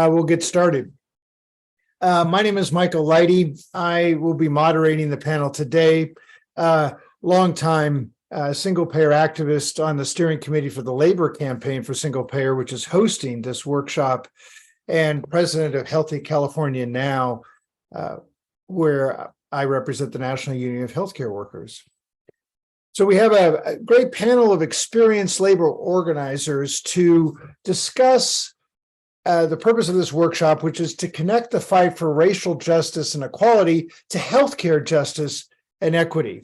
We'll get started. My name is Michael Lighty. I will be moderating the panel today. Longtime single-payer activist on the steering committee for the Labor Campaign for Single Payer, which is hosting this workshop, and president of Healthy California Now, where I represent the National Union of Healthcare Workers. So we have a great panel of experienced labor organizers to discuss the purpose of this workshop, which is to connect the fight for racial justice and equality to healthcare justice and equity.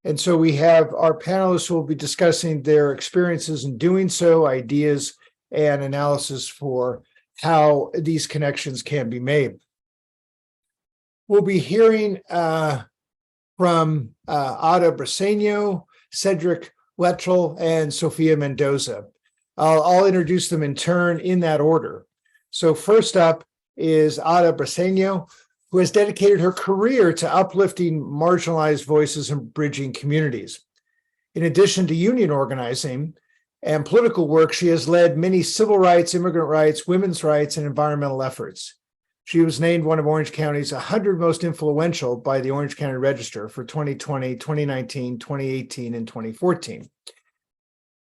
And so we have our panelists who will be discussing their experiences in doing so, ideas and analysis for how these connections can be made. We'll be hearing from Ada Briceño, Cedric Wetchell, and Sofia Mendoza. I'll introduce them in turn in that order. So first up is Ada Briceño, who has dedicated her career to uplifting marginalized voices and bridging communities. In addition to union organizing and political work, she has led many civil rights, immigrant rights, women's rights, and environmental efforts. She was named one of Orange County's 100 most influential by the Orange County Register for 2020, 2019, 2018, and 2014.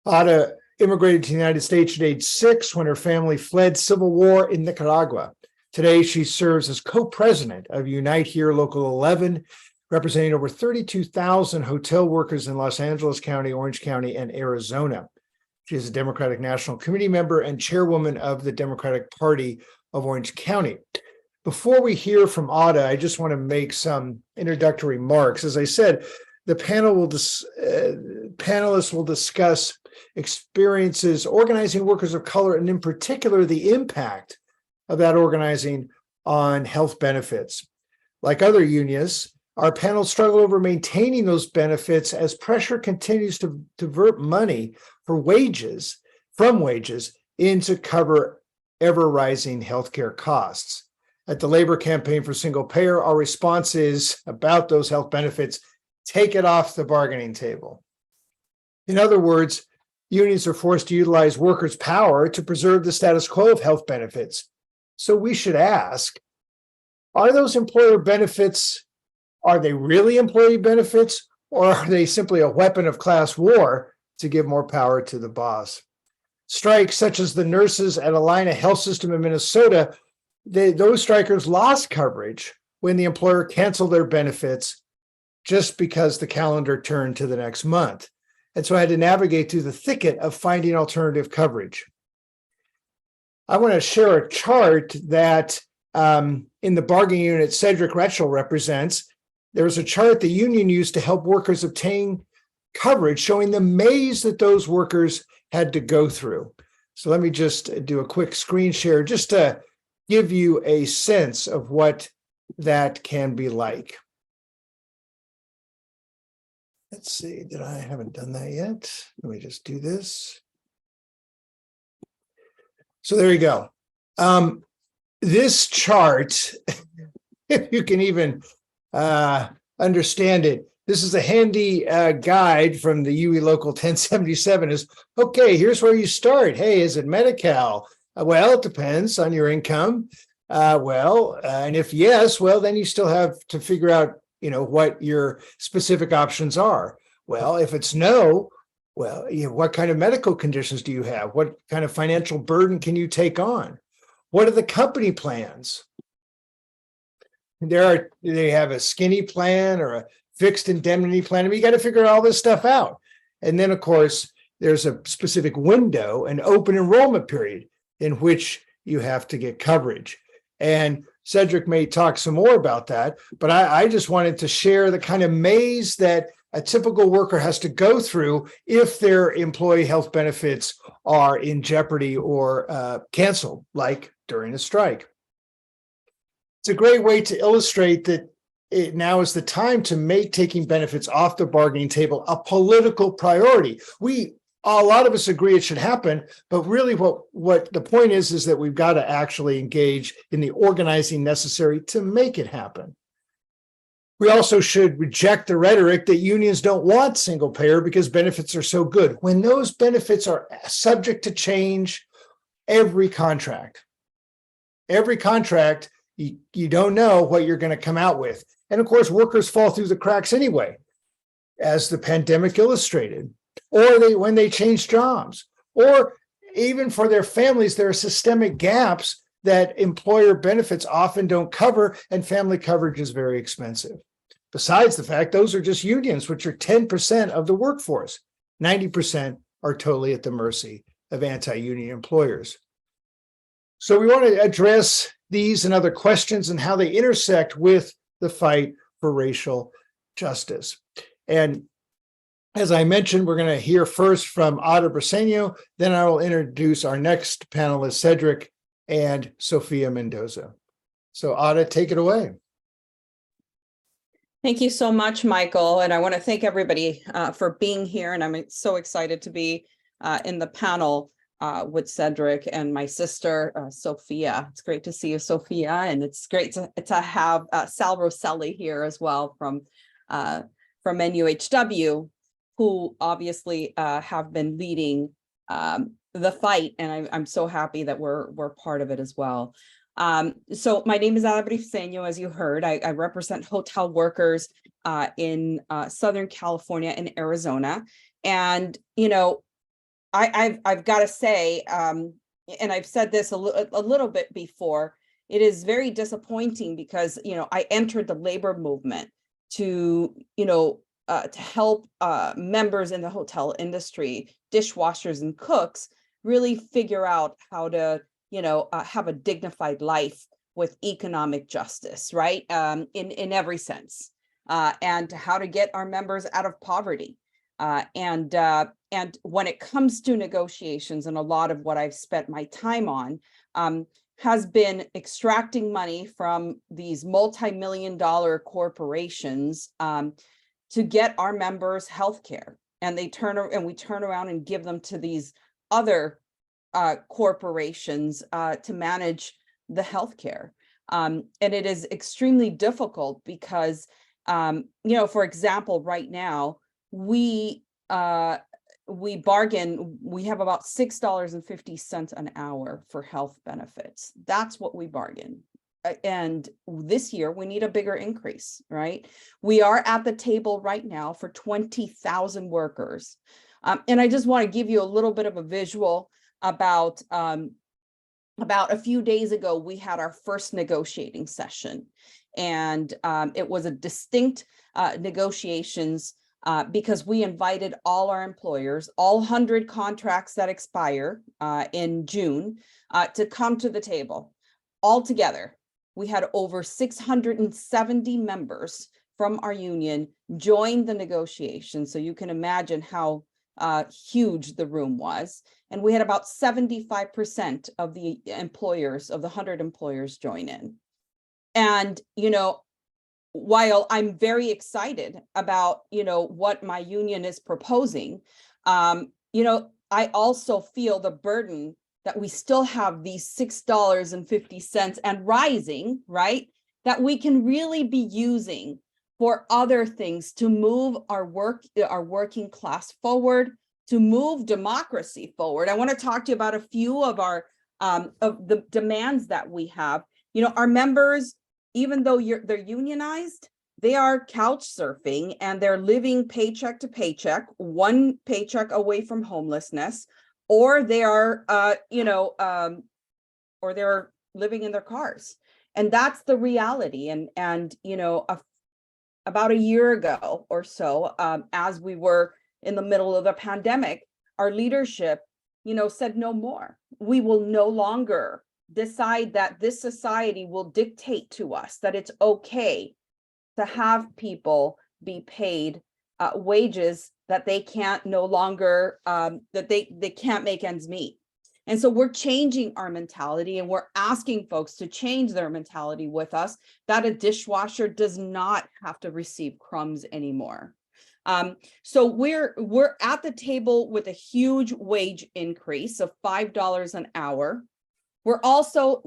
Ada immigrated to the United States at age 6 when her family fled civil war in Nicaragua. Today, she serves as co-president of Unite Here Local 11, representing over 32,000 hotel workers in Los Angeles County, Orange County, and Arizona. She is a Democratic National Committee member and chairwoman of the Democratic Party of Orange County. Before we hear from Ada, I just want to make some introductory remarks. As I said, the panelists will discuss experiences organizing workers of color, and in particular, the impact of that organizing on health benefits. Like other unions, our panel struggle over maintaining those benefits as pressure continues to divert money from wages in to cover ever-rising healthcare costs. At the Labor Campaign for Single Payer, our response is about those health benefits: take it off the bargaining table. In other words, unions are forced to utilize workers' power to preserve the status quo of health benefits. So we should ask, are those employer benefits, are they really employee benefits, or are they simply a weapon of class war to give more power to the boss? Strikes such as the nurses at Allina Health System in Minnesota, those strikers lost coverage when the employer canceled their benefits just because the calendar turned to the next month. And so I had to navigate through the thicket of finding alternative coverage. I want to share a chart that in the bargaining unit Cedric Wetchell represents. There's a chart the union used to help workers obtain coverage, showing the maze that those workers had to go through. So let me just do a quick screen share just to give you a sense of what that can be like. Let's see, I haven't done that yet. Let me just do this. So there you go. This chart, if you can even understand it, this is a handy guide from the UE Local 1077 is, okay, here's where you start. Hey, is it Medi-Cal? Well, it depends on your income. And if yes, well, then you still have to figure out, what your specific options are. Well, if it's no, well, what kind of medical conditions do you have? What kind of financial burden can you take on? What are the company plans? They have a skinny plan or a fixed indemnity plan. I mean, you got to figure all this stuff out. And then, of course, there's a specific window, an open enrollment period in which you have to get coverage. And Cedric may talk some more about that, but I just wanted to share the kind of maze that a typical worker has to go through if their employee health benefits are in jeopardy or canceled, like during a strike. It's a great way to illustrate that now is the time to make taking benefits off the bargaining table a political priority. A lot of us agree it should happen, but really what the point is that we've got to actually engage in the organizing necessary to make it happen. We also should reject the rhetoric that unions don't want single payer because benefits are so good, when those benefits are subject to change every contract. Every contract, you don't know what you're going to come out with. And of course, workers fall through the cracks anyway, as the pandemic illustrated, or when they change jobs, or even for their families, there are systemic gaps that employer benefits often don't cover, and family coverage is very expensive. Besides the fact, those are just unions, which are 10% of the workforce. 90% are totally at the mercy of anti-union employers. So we want to address these and other questions and how they intersect with the fight for racial justice. And as I mentioned, we're going to hear first from Ada Briseño, then I will introduce our next panelists, Cedric and Sofia Mendoza. So Ada, take it away. Thank you so much, Michael. And I want to thank everybody for being here. And I'm so excited to be in the panel with Cedric and my sister, Sofia. It's great to see you, Sofia. And it's great to have Sal Rosselli here as well from NUHW, who obviously have been leading the fight. And I'm so happy that we're part of it as well. So my name is Ada Briseño, as you heard. I represent hotel workers in Southern California and Arizona. And, you know, I've got to say, and I've said this a little bit before, it is very disappointing because, you know, I entered the labor movement to, you know, to help members in the hotel industry, dishwashers and cooks, really figure out how to, you know, have a dignified life with economic justice, right? In every sense, and how to get our members out of poverty. And when it comes to negotiations, and a lot of what I've spent my time on has been extracting money from these multi-million-dollar corporations to get our members healthcare, and we turn around and give them to these other corporations to manage the healthcare. And it is extremely difficult because, you know, for example, right now, we bargain, we have about $6.50 an hour for health benefits. That's what we bargain. And this year we need a bigger increase, right? We are at the table right now for 20,000 workers. And I just want to give you a little bit of a visual about a few days ago, we had our first negotiating session, and it was a distinct negotiations because we invited all our employers, all 100 contracts that expire in June, to come to the table. Altogether, we had over 670 members from our union join the negotiation. So you can imagine how huge the room was. And we had about 75% of the employers, of the 100 employers, join in. And, you know, while I'm very excited about, you know, what my union is proposing, you know, I also feel the burden that we still have these $6.50 and rising, right? That we can really be using for other things to move our working class forward, to move democracy forward. I want to talk to you about a few of our of the demands that we have. You know, our members, even though they're unionized, they are couch surfing and they're living paycheck to paycheck, one paycheck away from homelessness, or they are, or they're living in their cars. And that's the reality. And you know, about a year ago or so, as we were in the middle of the pandemic, our leadership, you know, said no more. We will no longer decide that this society will dictate to us that it's okay to have people be paid wages that they can't no longer, that they can't make ends meet. And so we're changing our mentality, and we're asking folks to change their mentality with us, that a dishwasher does not have to receive crumbs anymore. So we're at the table with a huge wage increase of $5 an hour. We're also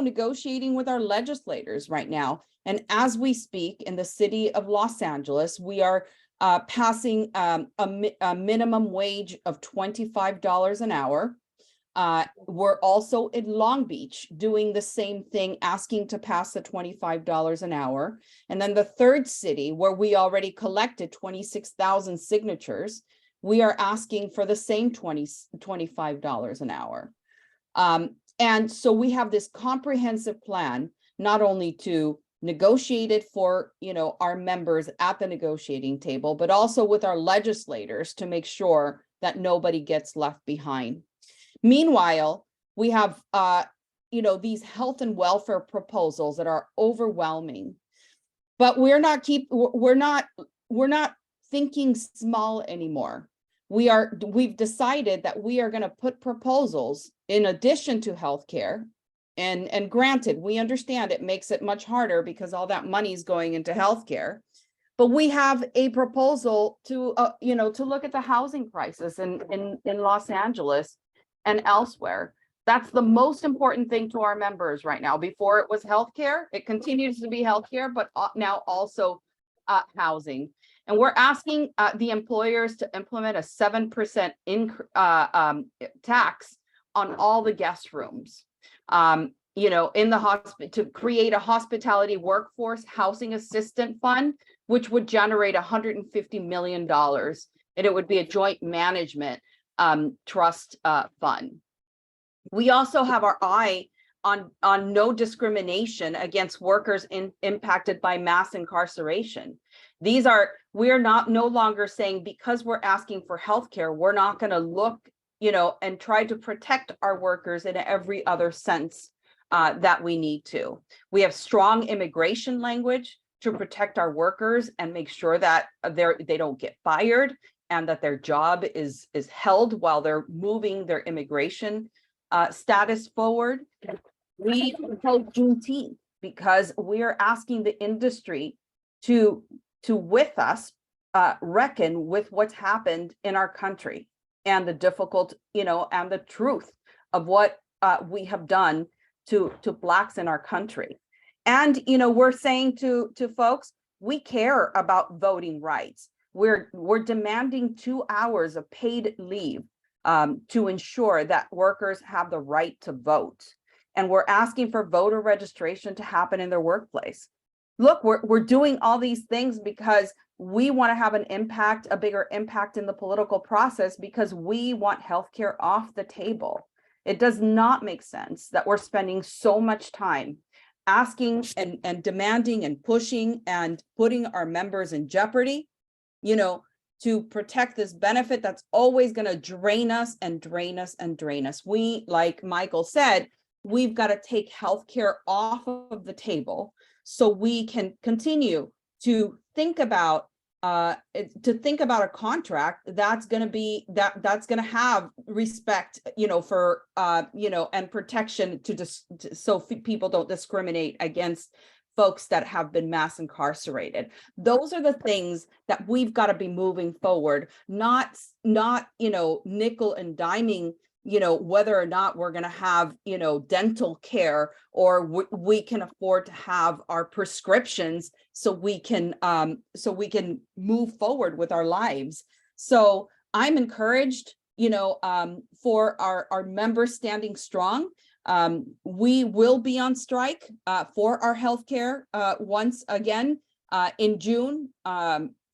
negotiating with our legislators right now. And as we speak, in the city of Los Angeles, we are passing a minimum wage of $25 an hour. We're also in Long Beach doing the same thing, asking to pass the $25 an hour. And then the third city where we already collected 26,000 signatures, we are asking for the same $25 an hour. And so we have this comprehensive plan, not only to negotiate it for, our members at the negotiating table, but also with our legislators to make sure that nobody gets left behind. Meanwhile, we have, these health and welfare proposals that are overwhelming, but we're not thinking small anymore. We've decided that we are going to put proposals in addition to healthcare. And granted, we understand it makes it much harder because all that money is going into healthcare. But we have a proposal to, to look at the housing crisis in Los Angeles and elsewhere. That's the most important thing to our members right now. Before it was healthcare, it continues to be healthcare, but now also housing. And we're asking the employers to implement a 7% tax on all the guest rooms. In the hospital, to create a hospitality workforce housing assistant fund, which would generate $150 million. And it would be a joint management trust fund. We also have our eye on no discrimination against workers impacted by mass incarceration. We're no longer saying because we're asking for healthcare, we're not going to look, and try to protect our workers in every other sense that we need to. We have strong immigration language to protect our workers and make sure that they don't get fired and that their job is held while they're moving their immigration status forward. We propose Juneteenth because we are asking the industry to with us reckon with what's happened in our country and the difficult, and the truth of what we have done to Blacks in our country. And, we're saying to folks, we care about voting rights. We're demanding 2 hours of paid leave to ensure that workers have the right to vote. And we're asking for voter registration to happen in their workplace. Look, we're doing all these things because we want to have a bigger impact in the political process because we want healthcare off the table. It does not make sense that we're spending so much time asking and demanding and pushing and putting our members in jeopardy, to protect this benefit that's always going to drain us and drain us and drain us. We, like Michael said, we've got to take healthcare off of the table so we can continue to think about a contract that's going to be that's going to have respect, for and protection so people don't discriminate against folks that have been mass incarcerated. Those are the things that we've got to be moving forward, not nickel and diming, whether or not we're going to have, dental care or we can afford to have our prescriptions so we can move forward with our lives. So I'm encouraged, for our members standing strong. We will be on strike for our healthcare once again in June.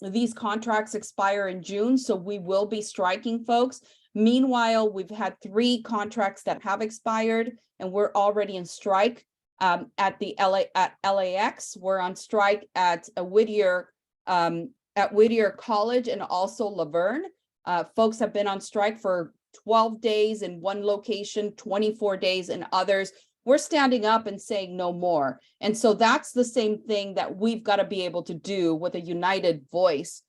These contracts expire in June, so we will be striking, folks. Meanwhile, we've had 3 contracts that have expired, and we're already in strike at LAX. We're on strike at Whittier College and also Laverne. Folks have been on strike for 12 days in one location, 24 days in others. We're standing up and saying no more. And so that's the same thing that we've got to be able to do with a united voice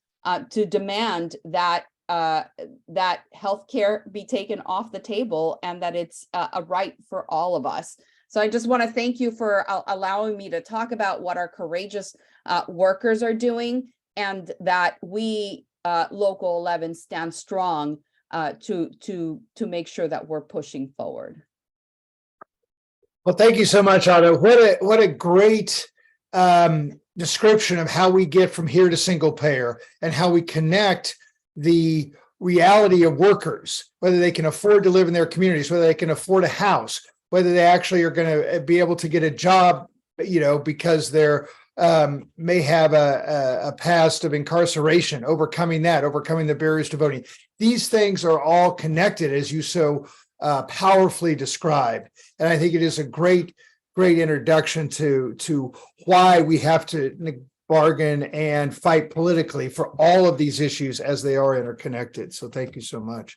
to demand that that healthcare be taken off the table and that it's a right for all of us. So I just want to thank you for allowing me to talk about what our courageous workers are doing, and that we Local 11 stand strong to make sure that we're pushing forward. Well, thank you so much, Otto. What a great description of how we get from here to single payer and how we connect the reality of workers, whether they can afford to live in their communities, whether they can afford a house, whether they actually are going to be able to get a job, because they're may have a past of incarceration, overcoming the barriers to voting. These things are all connected, as you so powerfully described. And I think it is a great introduction to why we have to bargain and fight politically for all of these issues as they are interconnected. So thank you so much.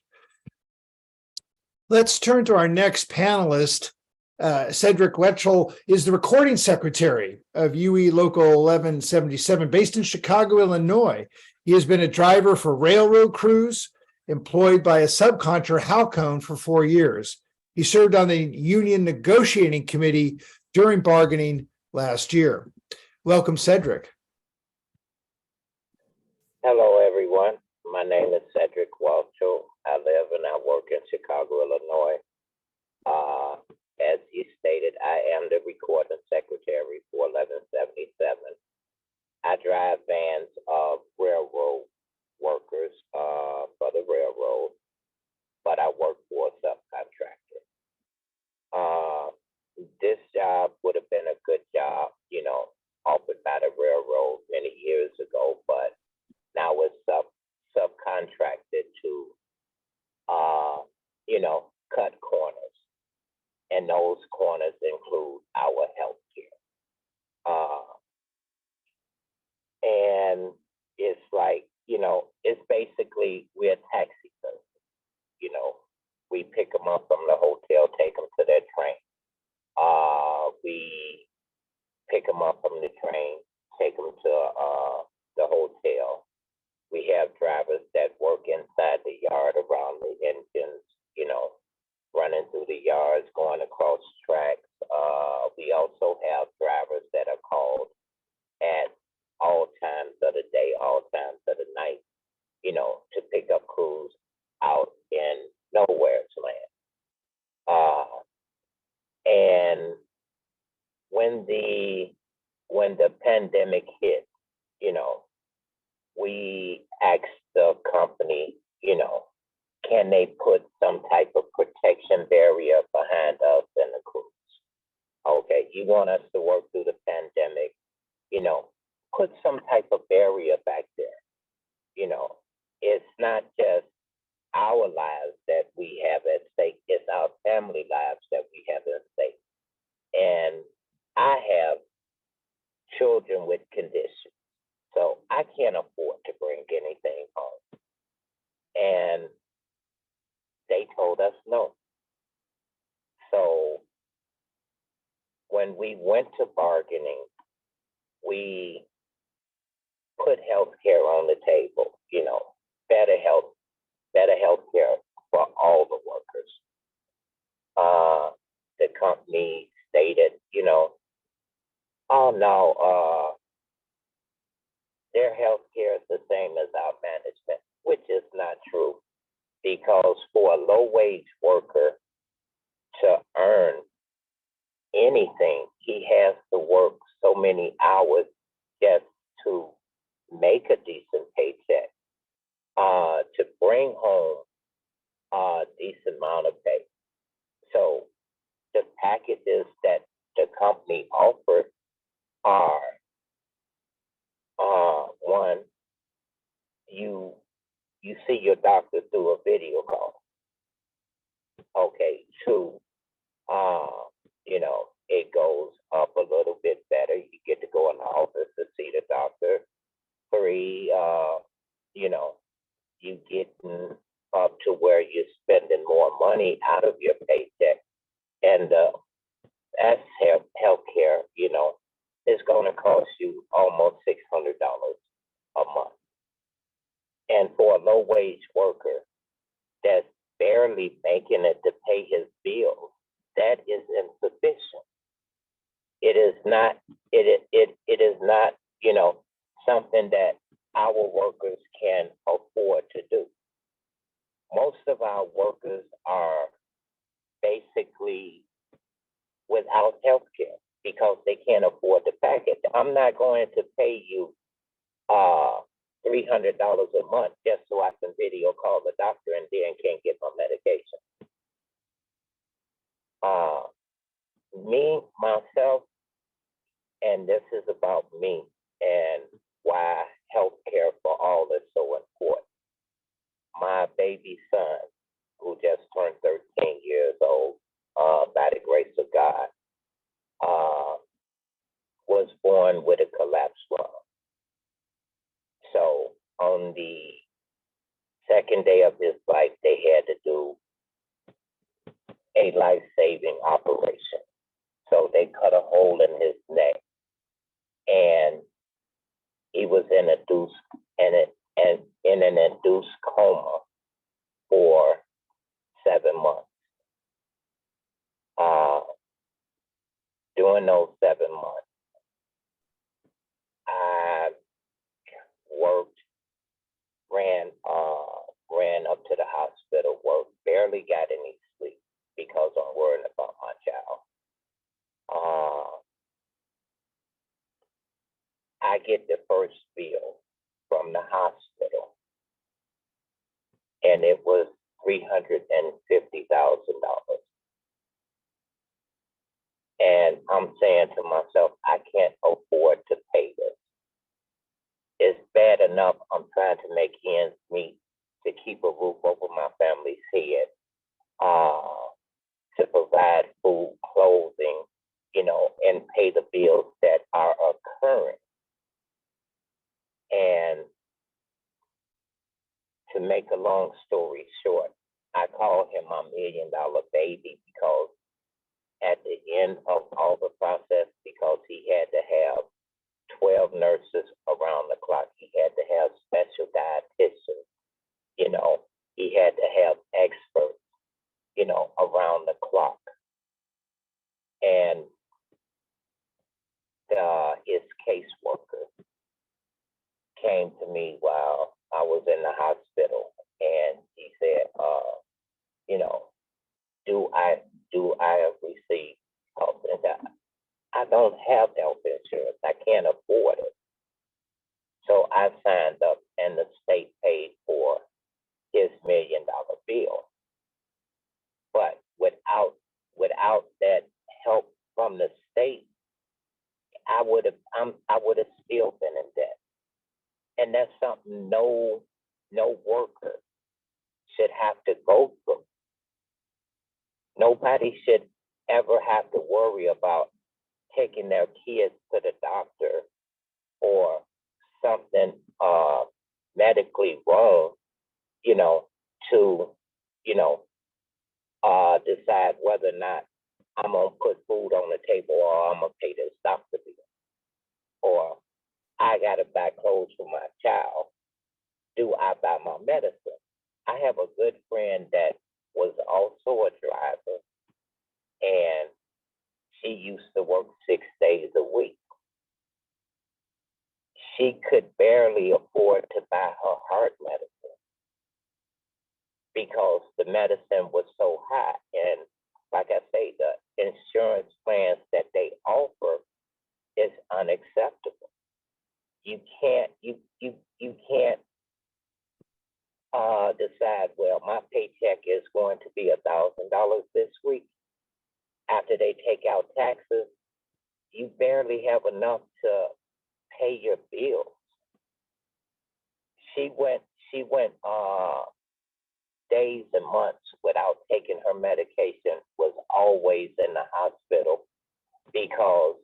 Let's turn to our next panelist. Cedric Wetchell is the recording secretary of UE Local 1177, based in Chicago, Illinois. He has been a driver for railroad crews, employed by a subcontractor, Halcone, for 4 years. He served on the union negotiating committee during bargaining last year. Welcome, Cedric. Hello, everyone. My name is Cedric Wetchell. I live and I work in Chicago, Illinois. As you stated, I am the recording secretary for 1177. I drive vans of railroad workers for the railroad, but I work for a subcontractor. This job would have been a good job, offered by the railroad many years ago, but now it's subcontracted to, cut corners. And those corners include our health care. And it's like, it's basically, we're a taxi service. We pick them up from the hotel, take them to their train. We pick them up from the train, take them to the hotel. We have drivers that work inside the yard around the engines, running through the yards, going across tracks. We also have drivers that are called at all times of the day, all times of the night, to pick up crews out in nowhere's land. And when the pandemic hit, we asked the company, can they put some type of protection barrier behind us and the crews? Okay, you want us to work through the pandemic, put some type of barrier back there. It's not just our lives that we have at stake, it's our family lives that we have at stake. And I have children with conditions, so I can't afford to bring anything home. And they told us no. So when we went to bargaining, we put health care on the table, better health care for all the workers. The company stated, oh no, their health care is the same as our management, which is not true. Because for a low-wage worker to earn anything, he has to work so many hours just to make a decent paycheck, to bring home a decent amount of pay. So the packages that the company offered are, one, you see your doctor through a video call. Okay, 2, it goes up a little bit better. You get to go in the office to see the doctor. 3, you getting up to where you're spending more money out of your paycheck. And that's health care, it's going to cost you almost $600 a month. And for a low-wage worker that's barely making it to pay his bills, that is insufficient. It is not. It is not. Something that our workers can afford to do. Most of our workers are basically without health care because they can't afford the package. I'm not going to pay you $300 a month just so I can video call the doctor and then can't get my medication. Me, myself, and this is about me and why healthcare for all is so important. My baby son, who just turned 13 years old, by the grace of God, was born with a collapsed lung. So on the second day of his life, they had to do a life-saving operation. So they cut a hole in his neck, and he was in an induced coma for 7 months. During those 7 months, I worked, ran up to the hospital, worked, barely got any sleep because I'm worrying about my child. I get the first bill from the hospital, and it was $350,000. And I'm saying to myself, I can't afford to pay this. It's bad enough I'm trying to make ends meet to keep a roof over my family's head, to provide food, clothing, and pay the bills that are occurring. And to make a long story short, I call him my $1 million baby because at the end of all the process, because he had to have 12 nurses around the clock, he had to have special dietitians, he had to have experts, around the clock. And his caseworker came to me while I was in the hospital, and he said, do I receive health insurance? I don't have health insurance. I can't afford it. So I signed up, and the state paid for his $1 million bill. But without that help from the state, I would have still been in debt. And that's something no worker should have to go through. Nobody should ever have to worry about taking their kids to the doctor or something medically wrong, to decide whether or not I'm gonna put food on the table or I'm gonna pay this doctor bill, or I gotta buy clothes for my child. Do I buy my medicine? I have a good friend that was also a driver, and she used to work 6 days a week. She could barely afford to buy her heart medicine because the medicine was so high. And like I say, the insurance plans that they offer is unacceptable. You can't decide, well, my paycheck is going to be $1,000 this week. After they take out taxes, you barely have enough to pay your bills. She went days and months without taking her medication, was always in the hospital because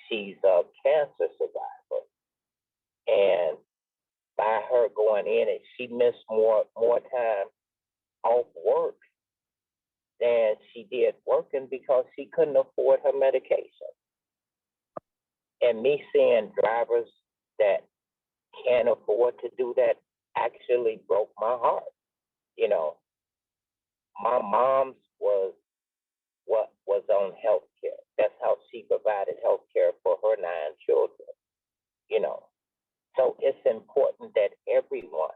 she's a cancer survivor. And by her going in, and she missed more time off work than she did working because she couldn't afford her medication. And me seeing drivers that can't afford to do that actually broke my heart. My mom's was on health care. That's how she provided health care for her 9 children. So it's important that everyone,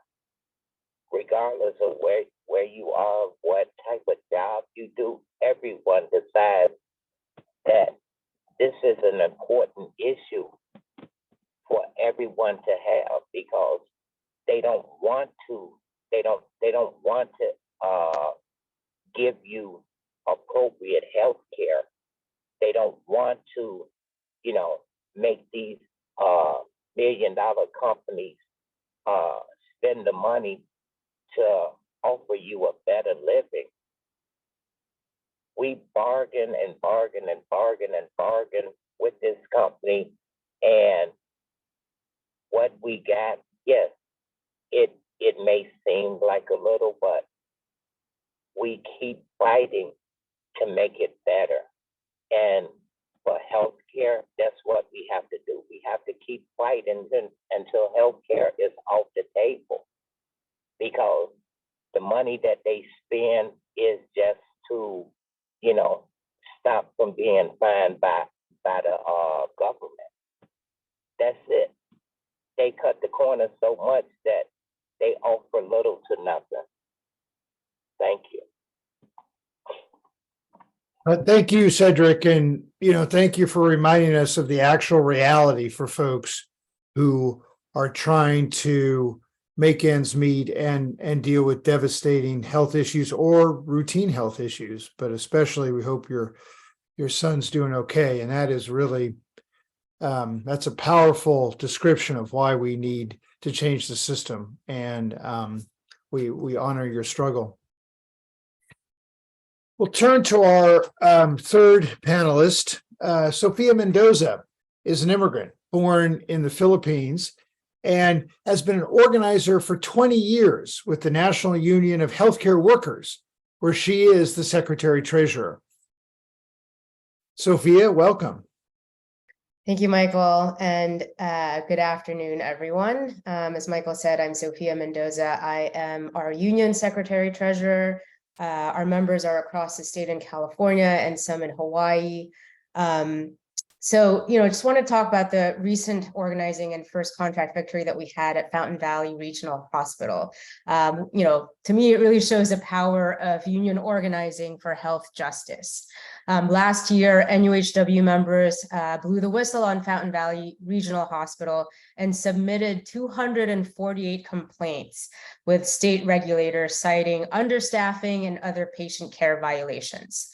regardless of where you are, what type of job you do, everyone decides that this is an important issue for everyone to have, because they don't want to, they don't want to give you appropriate health care. They don't want to, make these $1 million companies spend the money to offer you a better living. We bargain and bargain and bargain and bargain with this company, and what we got, yes, it may seem like a little, but we keep fighting to make it better. And for healthcare, that's what we have to do. We have to keep fighting until healthcare is off the table, because the money that they spend is just to, stop from being fined by the government. That's it. They cut the corner so much that they offer little to nothing. Thank you. Thank you, Cedric. And, thank you for reminding us of the actual reality for folks who are trying to make ends meet and deal with devastating health issues or routine health issues. But especially, we hope your son's doing okay. And that is really, that's a powerful description of why we need to change the system. And we honor your struggle. We'll turn to our third panelist. Sophia Mendoza is an immigrant born in the Philippines and has been an organizer for 20 years with the National Union of Healthcare Workers, where she is the Secretary Treasurer. Sophia, welcome. Thank you, Michael, and good afternoon, everyone. As Michael said, I'm Sophia Mendoza. I am our Union Secretary Treasurer. Our members are across the state in California and some in Hawaii. So, I just want to talk about the recent organizing and first contract victory that we had at Fountain Valley Regional Hospital. To me, it really shows the power of union organizing for health justice. Last year, NUHW members blew the whistle on Fountain Valley Regional Hospital and submitted 248 complaints with state regulators citing understaffing and other patient care violations.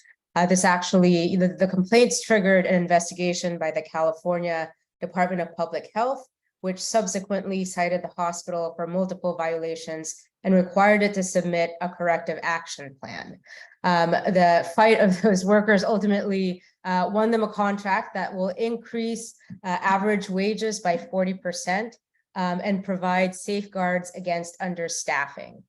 This actually, the complaints triggered an investigation by the California Department of Public Health, which subsequently cited the hospital for multiple violations and required it to submit a corrective action plan. The fight of those workers ultimately won them a contract that will increase average wages by 40% and provide safeguards against understaffing.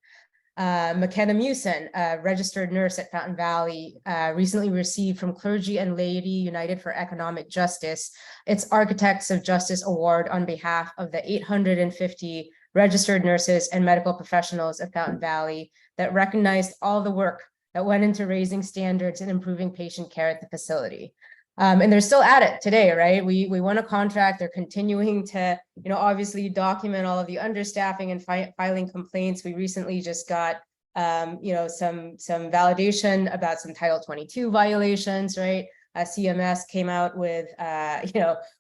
McKenna Musin, a registered nurse at Fountain Valley, recently received from Clergy and Laity United for Economic Justice its Architects of Justice Award on behalf of the 850 registered nurses and medical professionals of Fountain Valley that recognized all the work that went into raising standards and improving patient care at the facility. And they're still at it today, right? We won a contract. They're continuing to, obviously document all of the understaffing and filing complaints. We recently just got, some validation about some Title 22 violations, right? CMS came out with,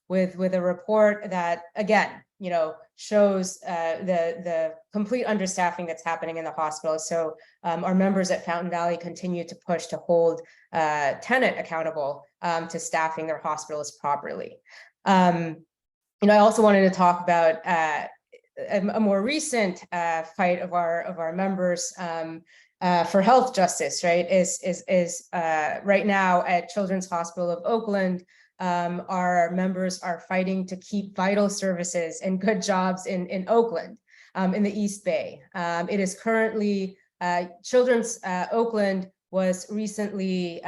with a report that, again, shows the complete understaffing that's happening in the hospital. So our members at Fountain Valley continue to push to hold Tenet accountable to staffing their hospitals properly. I also wanted to talk about a more recent fight of our members for health justice, right? Is right now at Children's Hospital of Oakland. Our members are fighting to keep vital services and good jobs in Oakland, in the East Bay. It is currently Children's Oakland was recently,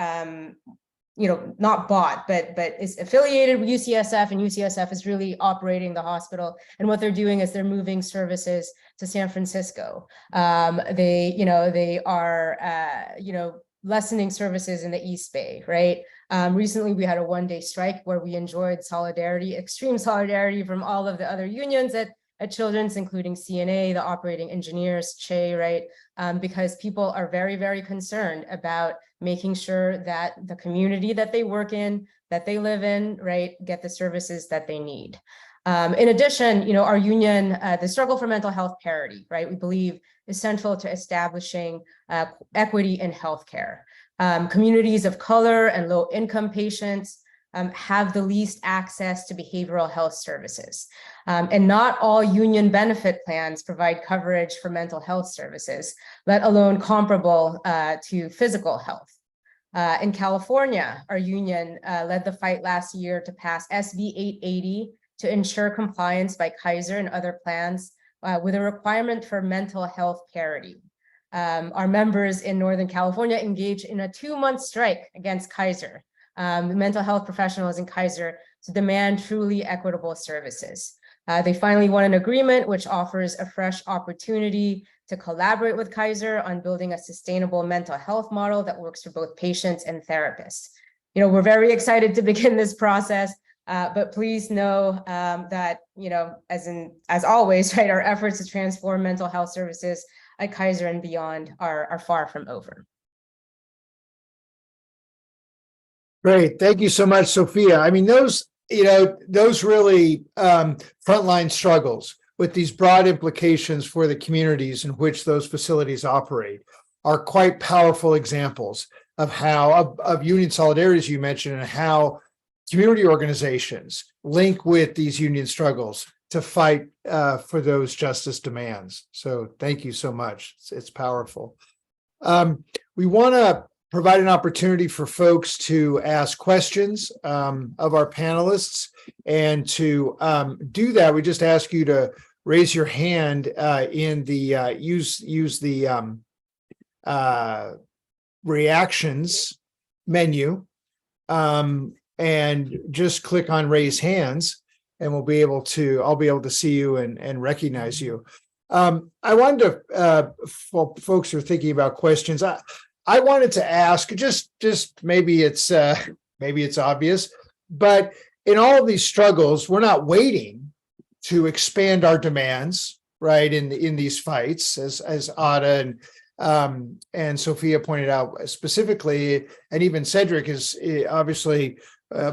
not bought, but is affiliated with UCSF, and UCSF is really operating the hospital. And what they're doing is they're moving services to San Francisco. They are, lessening services in the East Bay, right? Recently, we had a one-day strike where we enjoyed solidarity, extreme solidarity from all of the other unions at Children's, including CNA, the operating engineers, CHE, right? Because people are very, very concerned about making sure that the community that they work in, that they live in, right, get the services that they need. In addition, our union, the struggle for mental health parity, right, we believe is central to establishing equity in healthcare. Communities of color and low-income patients have the least access to behavioral health services. And not all union benefit plans provide coverage for mental health services, let alone comparable to physical health. In California, our union led the fight last year to pass SB 880 to ensure compliance by Kaiser and other plans with a requirement for mental health parity. Our members in Northern California engaged in a 2-month strike against Kaiser, mental health professionals in Kaiser, to demand truly equitable services. They finally won an agreement which offers a fresh opportunity to collaborate with Kaiser on building a sustainable mental health model that works for both patients and therapists. We're very excited to begin this process, but please know that, as always, right, our efforts to transform mental health services at Kaiser and beyond are far from over. Great. Thank you so much, Sophia. I mean, those really frontline struggles with these broad implications for the communities in which those facilities operate are quite powerful examples of how, of union solidarity, as you mentioned, and how community organizations link with these union struggles to fight for those justice demands. So thank you so much. It's powerful. We want to provide an opportunity for folks to ask questions of our panelists. And to do that, we just ask you to raise your hand in the use the reactions menu and just click on raise hands, and I'll be able to see you and recognize you. I wanted to, folks who are thinking about questions, I wanted to ask, just maybe it's obvious, but in all of these struggles, we're not waiting to expand our demands, right? In these fights, as Ada and Sophia pointed out specifically, and even Cedric is obviously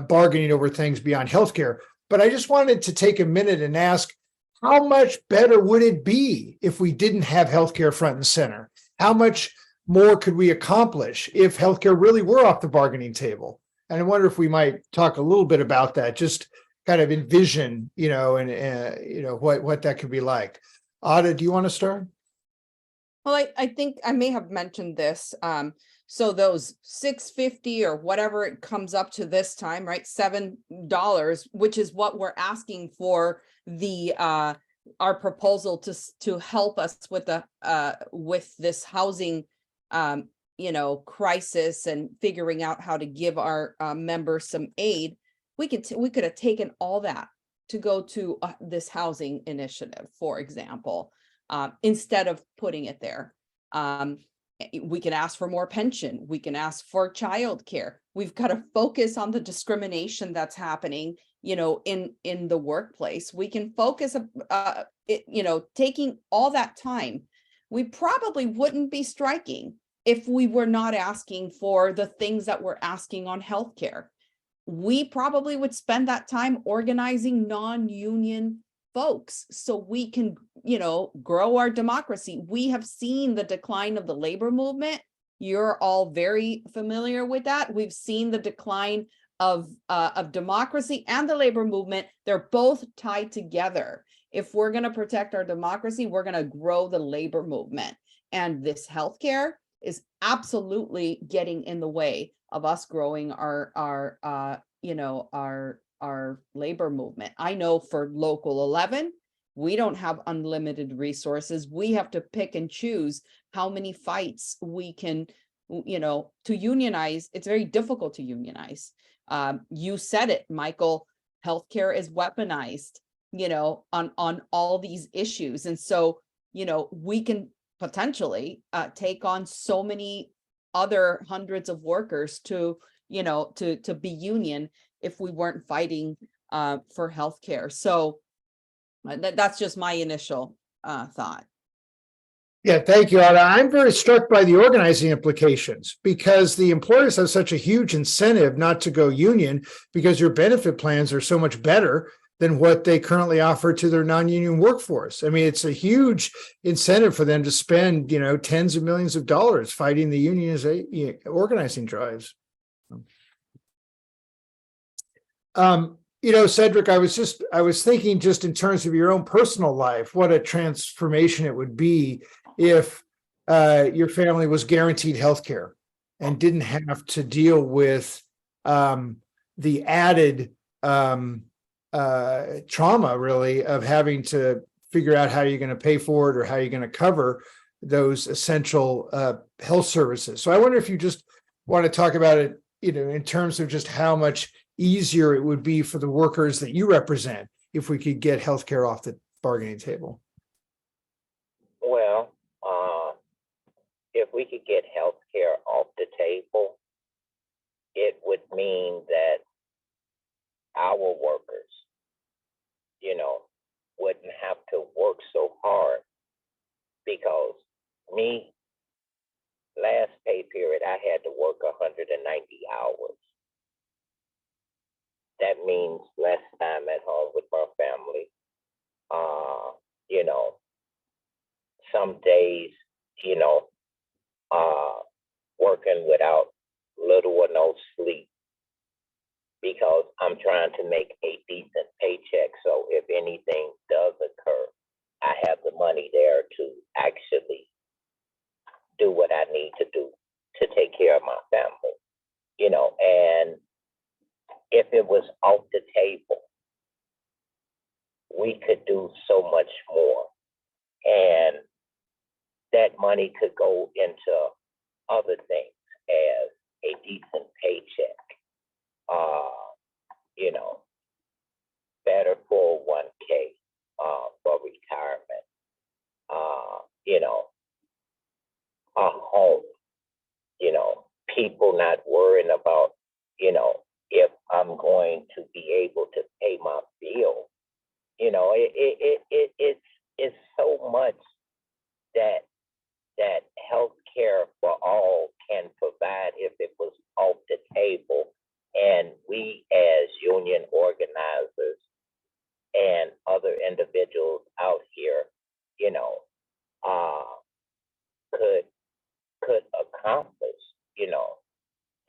bargaining over things beyond healthcare. But I just wanted to take a minute and ask, how much better would it be if we didn't have healthcare front and center? How much more could we accomplish if healthcare really were off the bargaining table? And I wonder if we might talk a little bit about that, just kind of envision, what that could be like. Ada, do you want to start? Well, I think I may have mentioned this. So those $6.50 or whatever it comes up to this time, right? $7, which is what we're asking for the our proposal to help us with this housing crisis and figuring out how to give our members some aid. We could have taken all that to go to this housing initiative, for example, instead of putting it there. We can ask for more pension. We can ask for childcare. We've got to focus on the discrimination that's happening, in the workplace. We can focus, taking all that time. We probably wouldn't be striking if we were not asking for the things that we're asking on healthcare. We probably would spend that time organizing non-union folks so we can, grow our democracy. We have seen the decline of the labor movement. You're all very familiar with that. We've seen the decline of democracy and the labor movement. They're both tied together. If we're going to protect our democracy, we're going to grow the labor movement. And this healthcare is absolutely getting in the way of us growing our labor movement. I know for Local 11, we don't have unlimited resources. We have to pick and choose how many fights we can, to unionize. It's very difficult to unionize. You said it, Michael, healthcare is weaponized, on all these issues. And so, we can potentially take on so many other hundreds of workers to be union if we weren't fighting for healthcare. So that's just my initial thought. Yeah, thank you, Ada. I'm very struck by the organizing implications because the employers have such a huge incentive not to go union because your benefit plans are so much better than what they currently offer to their non-union workforce. I mean, it's a huge incentive for them to spend, tens of millions of dollars fighting the unions organizing drives. Cedric, I was thinking just in terms of your own personal life, what a transformation it would be if your family was guaranteed health care and didn't have to deal with the added trauma, really, of having to figure out how you're going to pay for it or how you're going to cover those essential health services. So I wonder if you just want to talk about it, in terms of just how much easier it would be for the workers that you represent if we could get healthcare off the bargaining table. Well, if we could get health care off the table, it would mean that our workers, wouldn't have to work so hard, because me, last pay period, I had to work 190 hours. That means less time at home with my family. Some days, working without little or no sleep, because I'm trying to make a decent paycheck. So if anything does occur, I have the money there to actually do what I need to do to take care of my family, and if it was off the table, we could do so much more. And that money could go into other things as a decent paycheck, better 401k for retirement, a home, people not worrying about, if I'm going to be able to pay my bill. It's so much that health care for all can provide if it was off the table, and we as union organizers and other individuals out here, could accomplish,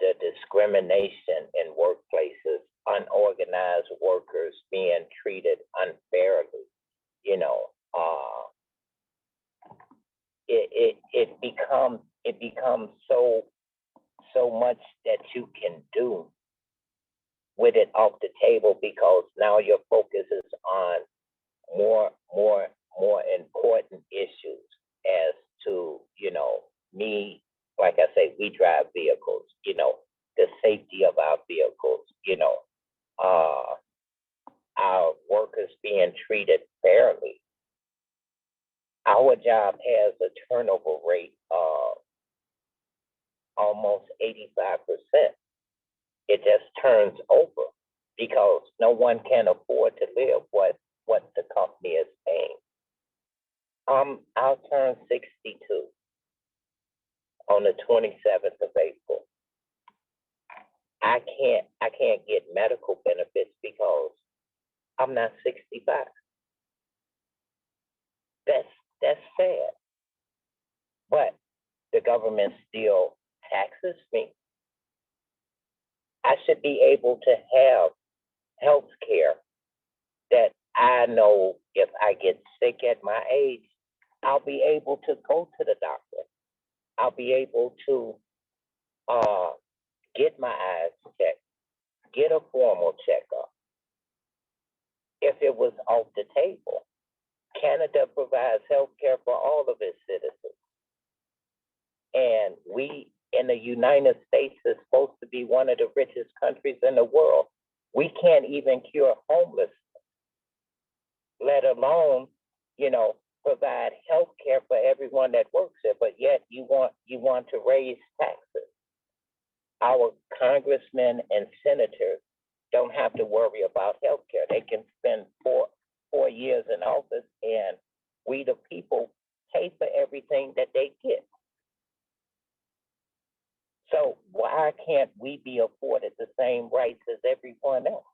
the discrimination in workplaces, unorganized workers being treated unfairly, it becomes so much that you can do with it off the table, because now your focus is on more important issues as to, me, like I say, we drive vehicles, the safety of our vehicles, our workers being treated fairly. Our job has a turnover rate of almost 85%. It just turns over because no one can afford to live what the company is paying. I'll turn 62 on the 27th of April. I can't get medical benefits because I'm not 65. That's sad. But the government still taxes me. I should be able to have health care that I know if I get sick at my age, I'll be able to go to the doctor. I'll be able to get my eyes checked, get a formal checkup. If it was off the table, Canada provides health care for all of its citizens. And we in the United States is supposed to be one of the richest countries in the world. We can't even cure homelessness, let alone, provide health care for everyone that works there, but yet you want to raise taxes. Our congressmen and senators don't have to worry about health care. They can spend four years in office, and we the people pay for everything that they get. So why can't we be afforded the same rights as everyone else?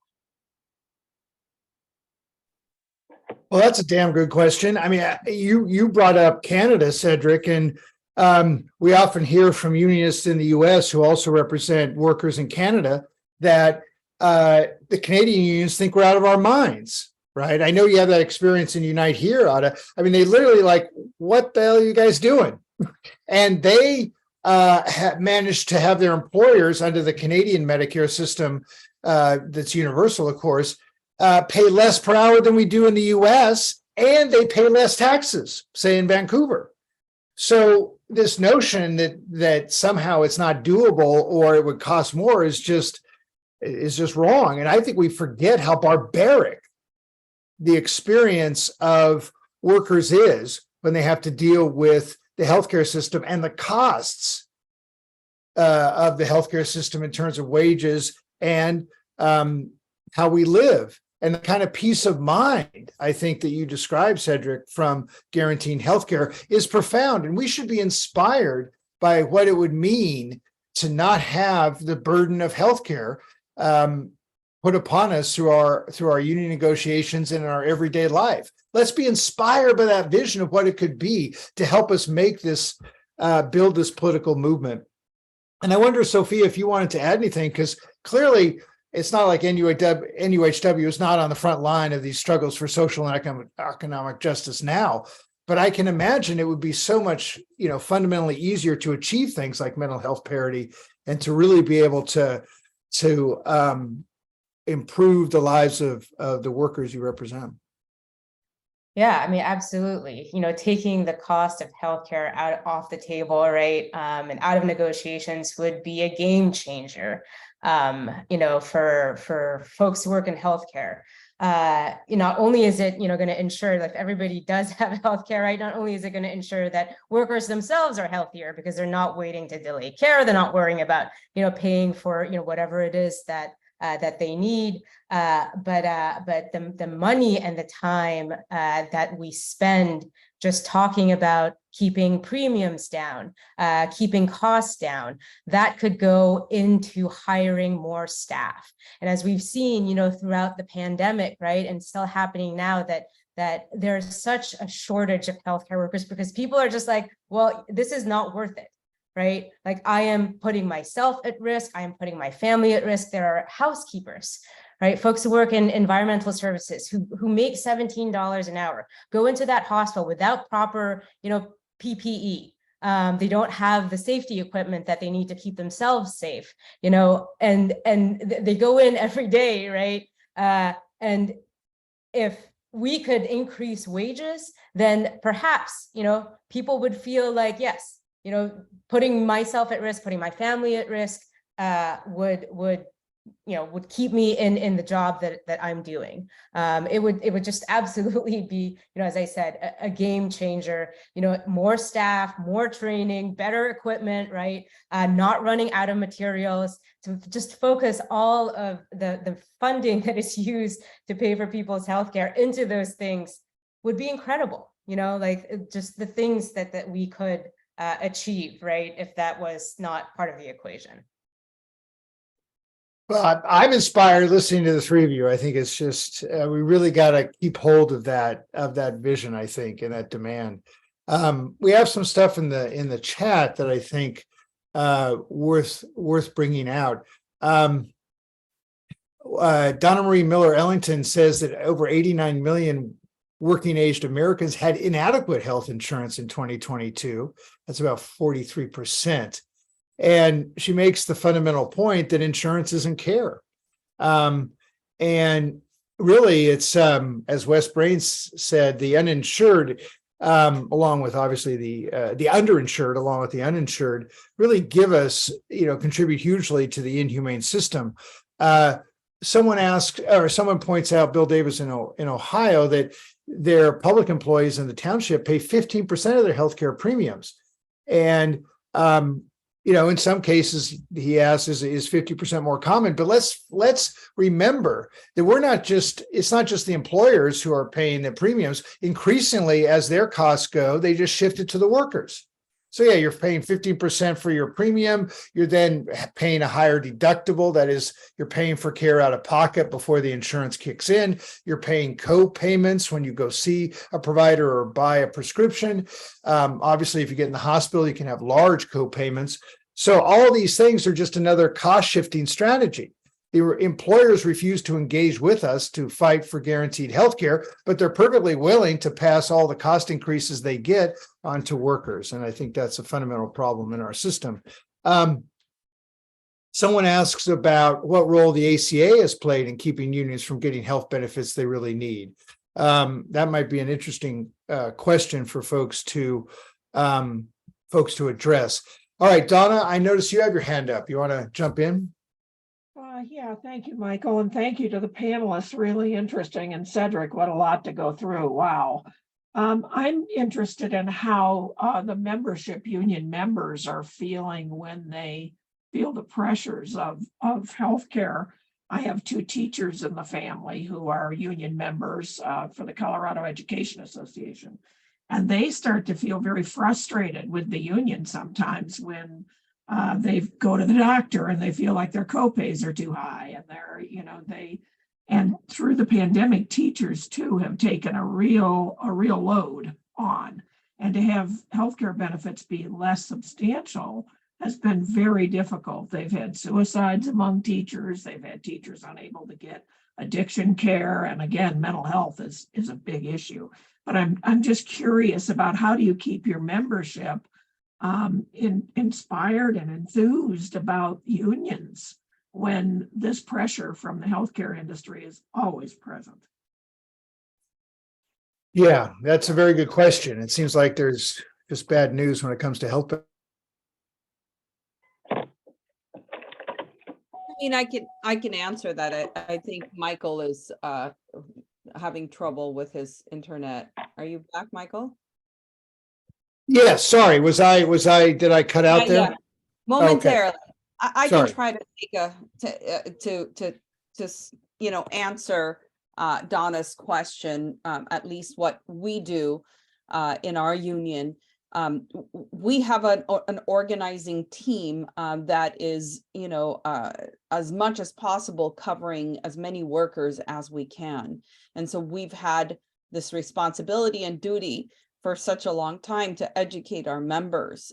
Well, that's a damn good question. I mean, you brought up Canada, Cedric, and we often hear from unionists in the US who also represent workers in Canada that the Canadian unions think we're out of our minds, right? I know you have that experience in Unite Here, Otta. I mean, they literally like, what the hell are you guys doing? And they have managed to have their employers under the Canadian Medicare system that's universal, of course, pay less per hour than we do in the US, and they pay less taxes, say in Vancouver. So this notion that somehow it's not doable or it would cost more is just wrong. And I think we forget how barbaric the experience of workers is when they have to deal with the healthcare system and the costs of the healthcare system in terms of wages and how we live. And the kind of peace of mind, I think, that you described, Cedric, from guaranteeing healthcare is profound. And we should be inspired by what it would mean to not have the burden of healthcare put upon us through our union negotiations and in our everyday life. Let's be inspired by that vision of what it could be to help us make this, build this political movement. And I wonder, Sophia, if you wanted to add anything, because clearly it's not like NUHW is not on the front line of these struggles for social and economic justice now. But I can imagine it would be so much, fundamentally easier to achieve things like mental health parity and to really be able to improve the lives of the workers you represent. Yeah, I mean, absolutely. Taking the cost of healthcare off the table, right, and out of negotiations would be a game changer, for folks who work in healthcare. Not only is it, going to ensure that everybody does have healthcare, right? Not only is it going to ensure that workers themselves are healthier because they're not waiting to delay care, they're not worrying about, paying for, whatever it is that they need, but the money and the time that we spend just talking about keeping premiums down, keeping costs down, that could go into hiring more staff. And as we've seen, throughout the pandemic, right, and still happening now, that there's such a shortage of healthcare workers because people are just like, well, this is not worth it. Right? Like I am putting myself at risk. I am putting my family at risk. There are housekeepers, right? Folks who work in environmental services who make $17 an hour, go into that hospital without proper, PPE. They don't have the safety equipment that they need to keep themselves safe, and they go in every day, right? And if we could increase wages, then perhaps, people would feel like, yes, putting myself at risk, putting my family at risk, would keep me in the job that I'm doing. It would just absolutely be, as I said, a game changer. More staff, more training, better equipment, right? Not running out of materials, to just focus all of the funding that is used to pay for people's healthcare into those things would be incredible. Just the things that we could achieve, right, if that was not part of the equation. Well, I'm inspired listening to the three of you. I think it's just we really got to keep hold of that vision, I think, and that demand. We have some stuff in the chat that I think worth bringing out. Donna Marie Miller Ellington says that over 89 million working aged Americans had inadequate health insurance in 2022. That's about 43%. And she makes the fundamental point that insurance isn't care. And really, it's, as Wes Brains said, the uninsured, along with obviously the underinsured, along with the uninsured, really give us, contribute hugely to the inhumane system. Someone points out, Bill Davis in Ohio, that their public employees in the township pay 15% of their healthcare premiums. And, in some cases, he asks, is 50% more common? But let's remember that it's not just the employers who are paying the premiums. Increasingly, as their costs go, they just shift it to the workers. So yeah, you're paying 15% for your premium. You're then paying a higher deductible. That is, you're paying for care out of pocket before the insurance kicks in. You're paying co-payments when you go see a provider or buy a prescription. Obviously, if you get in the hospital, you can have large co-payments. So all these things are just another cost shifting strategy. The employers refuse to engage with us to fight for guaranteed health care, but they're perfectly willing to pass all the cost increases they get onto workers. And I think that's a fundamental problem in our system. Someone asks about what role the ACA has played in keeping unions from getting health benefits they really need. That might be an interesting question for folks to address. All right, Donna, I notice you have your hand up. You want to jump in? Yeah, thank you, Michael, and thank you to the panelists. Really interesting. And Cedric, what a lot to go through. Wow. I'm interested in how the membership union members are feeling when they feel the pressures of healthcare. I have two teachers in the family who are union members for the Colorado Education Association. And they start to feel very frustrated with the union sometimes when they go to the doctor and they feel like their copays are too high, and and through the pandemic, teachers too have taken a real load on, and to have healthcare benefits be less substantial has been very difficult. They've had suicides among teachers. They've had teachers unable to get addiction care, and again, mental health is a big issue. But I'm just curious about, how do you keep your membership inspired and enthused about unions when this pressure from the healthcare industry is always present? Yeah, that's a very good question. It seems like there's just bad news when it comes to health. I mean, I can answer that. I think Michael is having trouble with his internet. Are you back, Michael? Yeah, sorry. Did I cut out there? Yeah. Momentarily. Okay. I Sorry. can try to answer Donna's question, at least what we do in our union. We have an organizing team that is, as much as possible covering as many workers as we can. And so we've had this responsibility and duty for such a long time to educate our members,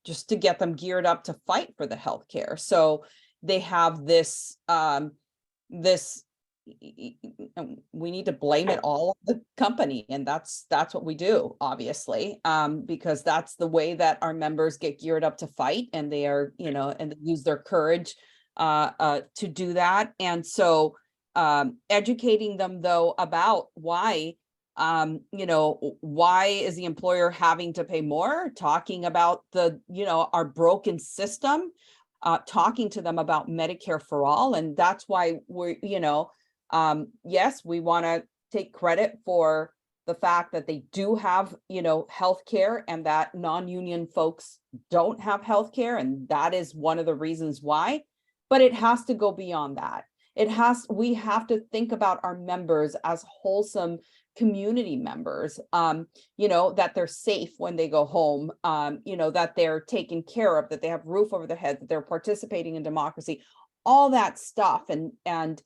just to get them geared up to fight for the healthcare. So they have this, we need to blame it all on the company, and that's what we do, obviously, because that's the way that our members get geared up to fight, and they are, and use their courage to do that. And so educating them though about why, why is the employer having to pay more, talking about our broken system, talking to them about Medicare for all. And that's why we're, yes, we want to take credit for the fact that they do have, healthcare, and that non-union folks don't have healthcare. And that is one of the reasons why, but it has to go beyond that. We have to think about our members as wholesome community members, that they're safe when they go home, that they're taken care of, that they have roof over their head, that they're participating in democracy, all that stuff. And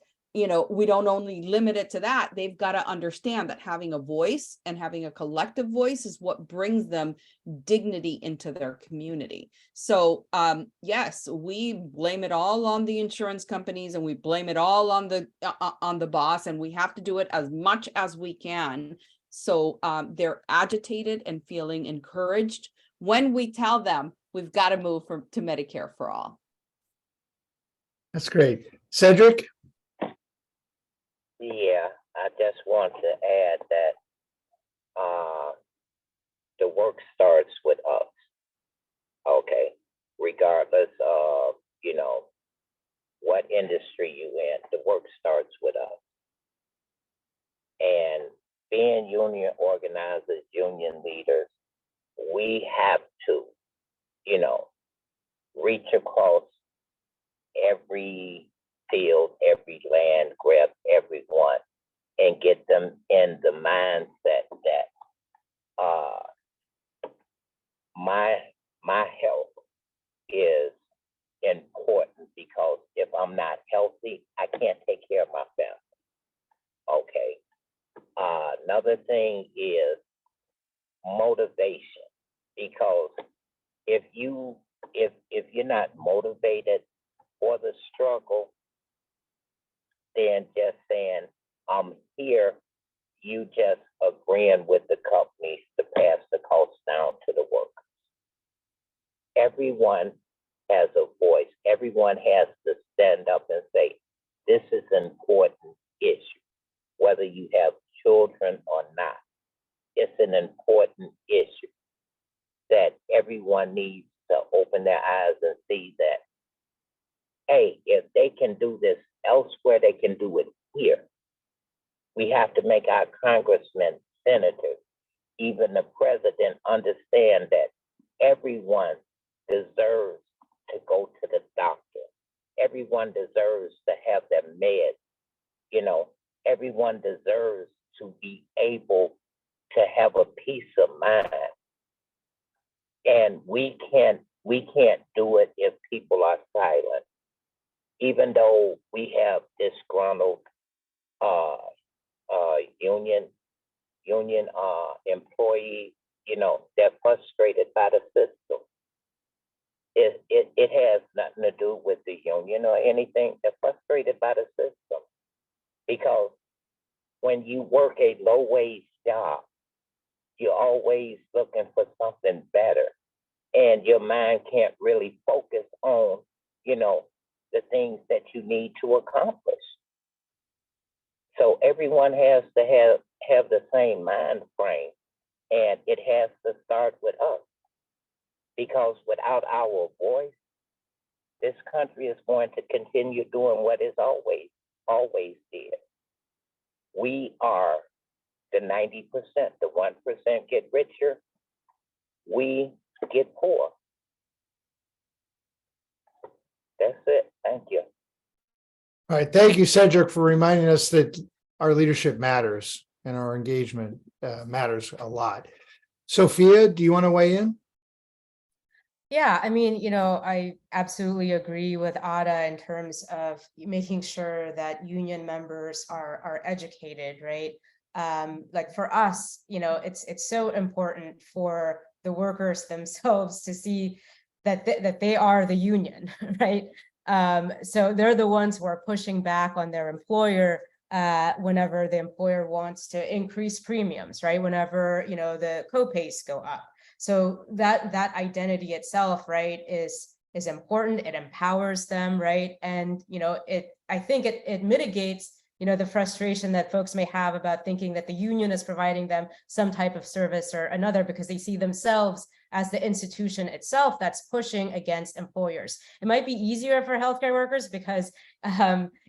we don't only limit it to that. They've got to understand that having a voice and having a collective voice is what brings them dignity into their community. So yes, we blame it all on the insurance companies, and we blame it all on the boss, and we have to do it as much as we can. So they're agitated and feeling encouraged when we tell them we've got to move to Medicare for all. That's great. Cedric? Yeah, I just want to add that the work starts with us. Okay, regardless of what industry you in, the work starts with us. And being union organizers, union leaders, we have to, reach across every field, every land, grab everyone, and get them in the mindset that my Another thing is motivation, because if you're not motivated for the struggle, then just saying I'm here, you just agreeing with the companies to pass the costs down to the workers. Everyone has a voice. Everyone has to stand up and say, this is an important issue, whether you have children or not. It's an important issue that everyone needs to open their eyes and see that, hey, if they can do this elsewhere, they can do it here. We have to make our congressmen, senators, even the president understand that everyone deserves to go to the doctor. Everyone deserves to have their meds. You know, everyone deserves to be able to have a peace of mind. And we can't do it if people are silent. Even though we have disgruntled union employees, you know, they're frustrated by the system. It has nothing to do with the union or anything. They're frustrated by the system because when you work a low-wage job, you're always looking for something better, and your mind can't really focus on, you know, the things that you need to accomplish. So everyone has to have the same mind frame, and it has to start with us. Because without our voice, this country is going to continue doing what it's always did. We are the 90%, the 1% get richer, we get poor. That's it. Thank you. All right. Thank you, Cedric, for reminding us that our leadership matters and our engagement matters a lot. Sophia, do you want to weigh in? Yeah, I mean, you know, I absolutely agree with Ada in terms of making sure that union members are educated, right? Like for us, you know, it's so important for the workers themselves to see that they are the union, right? So they're the ones who are pushing back on their employer whenever the employer wants to increase premiums, right? Whenever, you know, the co-pays go up. So that identity itself, right, is important. It empowers them, right? And, you know, I think it mitigates, you know, the frustration that folks may have about thinking that the union is providing them some type of service or another, because they see themselves as the institution itself that's pushing against employers. It might be easier for healthcare workers because,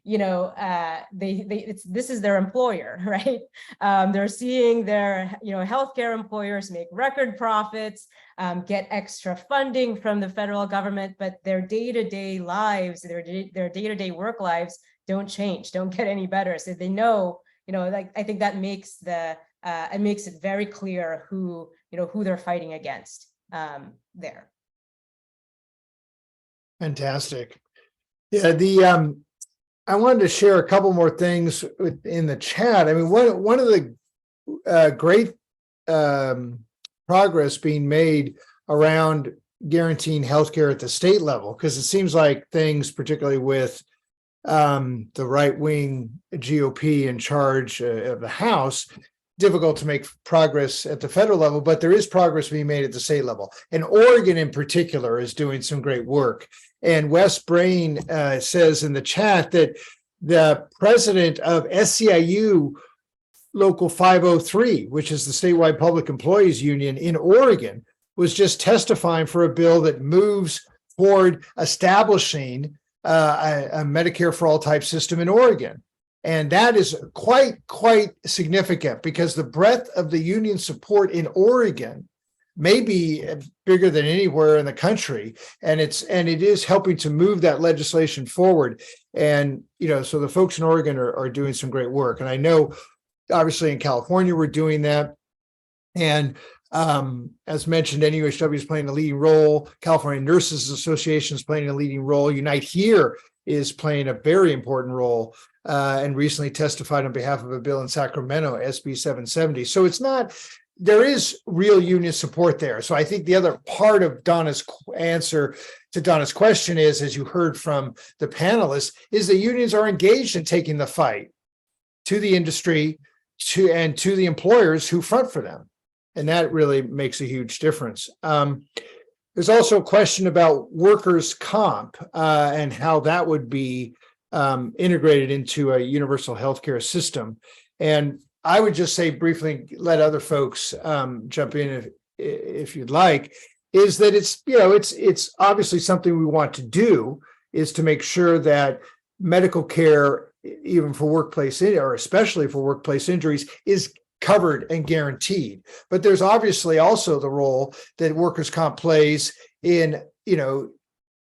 you know, this is their employer, right? They're seeing their, you know, healthcare employers make record profits, get extra funding from the federal government, but their day-to-day lives, their day-to-day work lives don't change, don't get any better. So they know, you know, like I think that makes it makes it very clear who, you know, who they're fighting against there. Fantastic. Yeah, I wanted to share a couple more things in the chat. I mean, one of the great progress being made around guaranteeing healthcare at the state level, because it seems like things, particularly with the right-wing GOP in charge of the House, difficult to make progress at the federal level, but there is progress being made at the state level. And Oregon in particular is doing some great work. And Wes Brain says in the chat that the president of SEIU Local 503, which is the statewide public employees union in Oregon, was just testifying for a bill that moves toward establishing a Medicare for all type system in Oregon. And that is quite significant, because the breadth of the union support in Oregon may be bigger than anywhere in the country. And it is helping to move that legislation forward. And, you know, so the folks in Oregon are doing some great work. And I know, obviously, in California, we're doing that. And as mentioned, NUHW is playing a leading role. California Nurses Association is playing a leading role. Unite Here is playing a very important role and recently testified on behalf of a bill in Sacramento, SB 770. So it's not, there is real union support there. So I think the other part of Donna's answer to Donna's question is, as you heard from the panelists, is the unions are engaged in taking the fight to the industry and to the employers who front for them. And that really makes a huge difference. There's also a question about workers' comp and how that would be integrated into a universal healthcare system. And I would just say briefly, let other folks jump in if you'd like, is that it's obviously something we want to do, is to make sure that medical care, even for workplace or especially for workplace injuries, is covered and guaranteed. But there's obviously also the role that workers' comp plays in,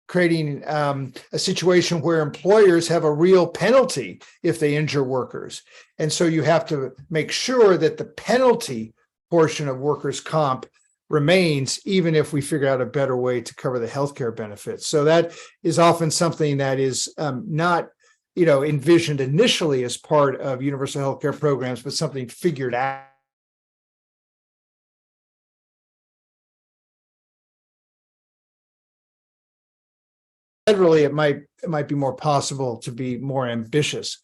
creating a situation where employers have a real penalty if they injure workers. And so you have to make sure that the penalty portion of workers' comp remains, even if we figure out a better way to cover the healthcare benefits. So that is often something that is not, envisioned initially as part of universal healthcare programs, but something figured out. Federally, it might be more possible to be more ambitious.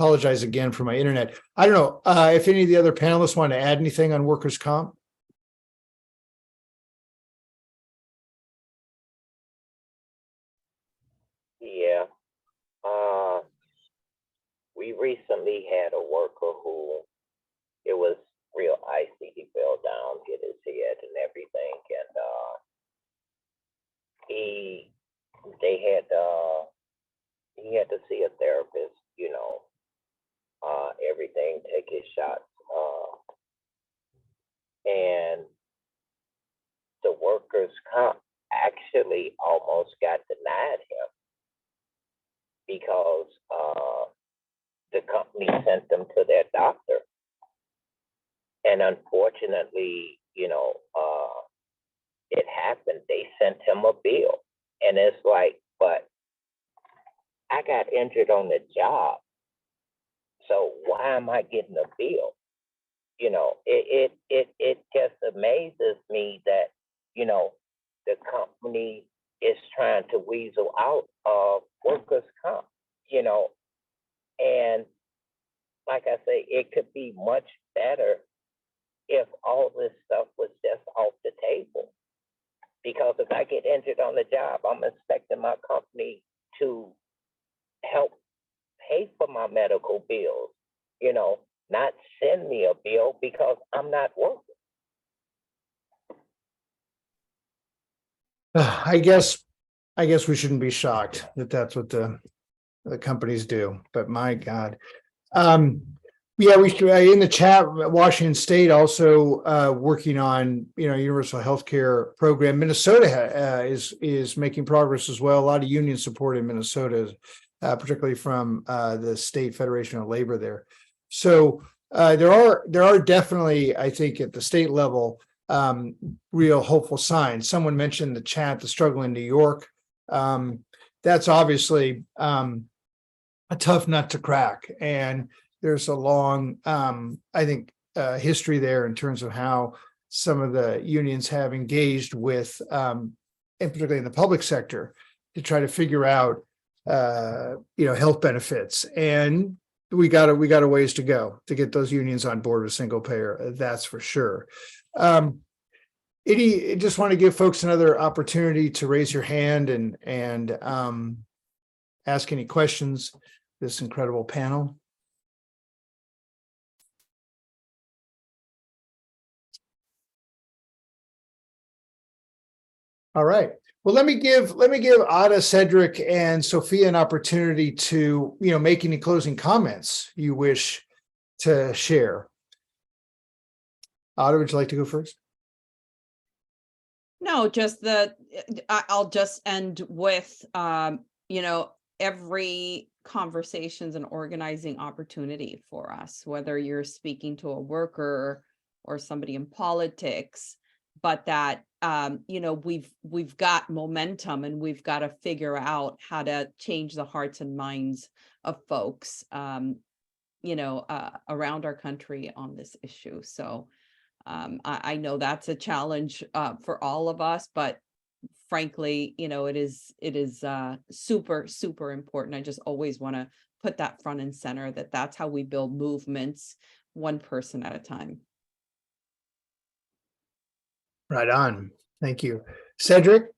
Apologize again for my internet. I don't know if any of the other panelists want to add anything on workers' comp. Yeah. We recently had a worker who, it was real icy. He fell down, hit his head and everything. And he had to see a therapist, everything, take his shots. And the workers' comp actually almost got denied him because the company sent them to their doctor. And unfortunately, it happened. They sent him a bill. And it's like, but I got injured on the job. So why am I getting a bill? It just amazes me that, the company is trying to weasel out of workers' comp, and like I say, it could be much better if all this stuff was just off the table. Because if I get injured on the job, I'm expecting my company to help pay for my medical bills, not send me a bill because I'm not working. I guess we shouldn't be shocked that that's what the companies do, but my God. Yeah, we should, in the chat, Washington State also working on, universal healthcare program. Minnesota is making progress as well. A lot of union support in Minnesota, particularly from the State Federation of Labor there. So there are definitely, I think, at the state level, real hopeful signs. Someone mentioned in the chat the struggle in New York. That's obviously a tough nut to crack, and there's a long, I think, history there in terms of how some of the unions have engaged with, and particularly in the public sector, to try to figure out, health benefits. And we got a ways to go to get those unions on board with single payer. That's for sure. Just want to give folks another opportunity to raise your hand and ask any questions. This incredible panel. All right. Well, let me give Ada, Cedric, and Sophia an opportunity to, make any closing comments you wish to share. Ada, would you like to go first? No, just I'll just end with, every conversation's an organizing opportunity for us, whether you're speaking to a worker or somebody in politics. but that, we've got momentum and we've got to figure out how to change the hearts and minds of folks, around our country on this issue. So I know that's a challenge for all of us, but frankly, it is super, super important. I just always want to put that front and center, that's how we build movements, one person at a time. Right on. Thank you. Cedric?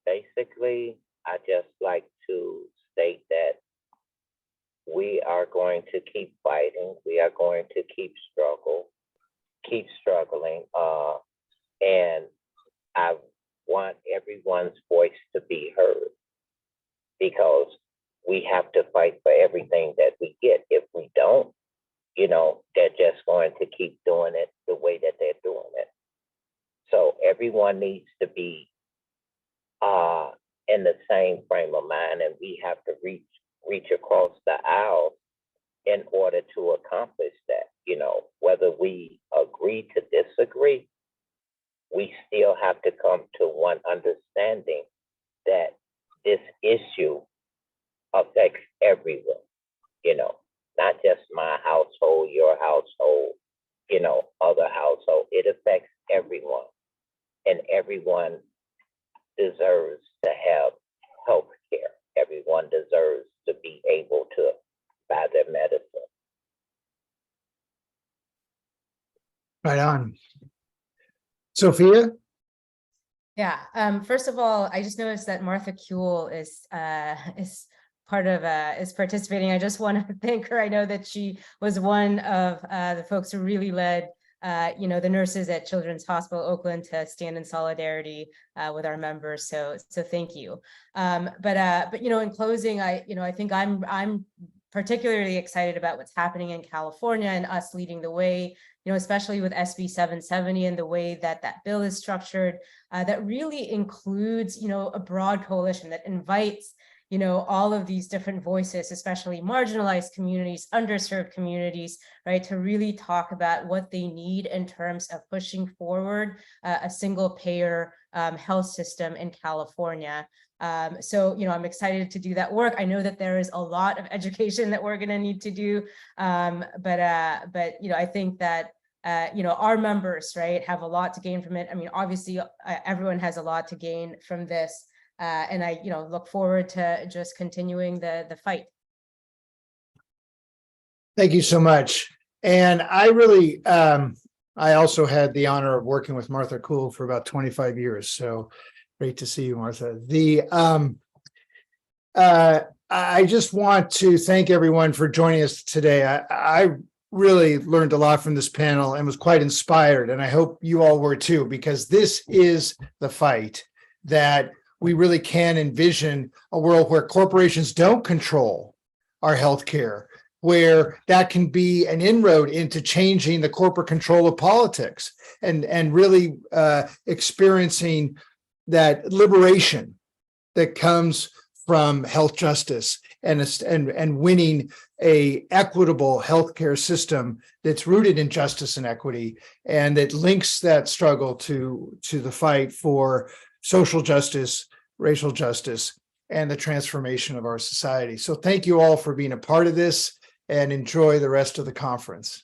Basically, I just like to state that we are going to keep fighting. We are going to keep struggling. And I want everyone's voice to be heard, because we have to fight for everything that we get. If we don't, they're just going to keep doing it the way that they're doing it. So everyone needs to be in the same frame of mind, and we have to reach across the aisle in order to accomplish that. Whether we agree to disagree, we still have to come to one understanding that this issue affects everyone, not just my household, your household, other household. It affects everyone, and everyone deserves to have health care. Everyone deserves to be able to buy their medicine. Right on. Sophia? Yeah. First of all, I just noticed that Martha Kuehl is participating. I just want to thank her. I know that she was one of the folks who really led the nurses at Children's Hospital Oakland to stand in solidarity with our members. So thank you. But in closing, I think I'm particularly excited about what's happening in California and us leading the way, especially with SB 770 and the way that bill is structured, that really includes, a broad coalition that invites all of these different voices, especially marginalized communities, underserved communities, right, to really talk about what they need in terms of pushing forward a single payer health system in California. So, I'm excited to do that work. I know that there is a lot of education that we're going to need to do, but I think that our members, right, have a lot to gain from it. I mean, obviously, everyone has a lot to gain from this. And I, look forward to just continuing the fight. Thank you so much. And I really, I also had the honor of working with Martha Kuehl for about 25 years. So great to see you, Martha. I just want to thank everyone for joining us today. I really learned a lot from this panel and was quite inspired. And I hope you all were too, because this is the fight that we really can envision a world where corporations don't control our healthcare, where that can be an inroad into changing the corporate control of politics and really experiencing that liberation that comes from health justice and winning a equitable healthcare system that's rooted in justice and equity, and that links that struggle to the fight for social justice, racial justice, and the transformation of our society. So thank you all for being a part of this, and enjoy the rest of the conference.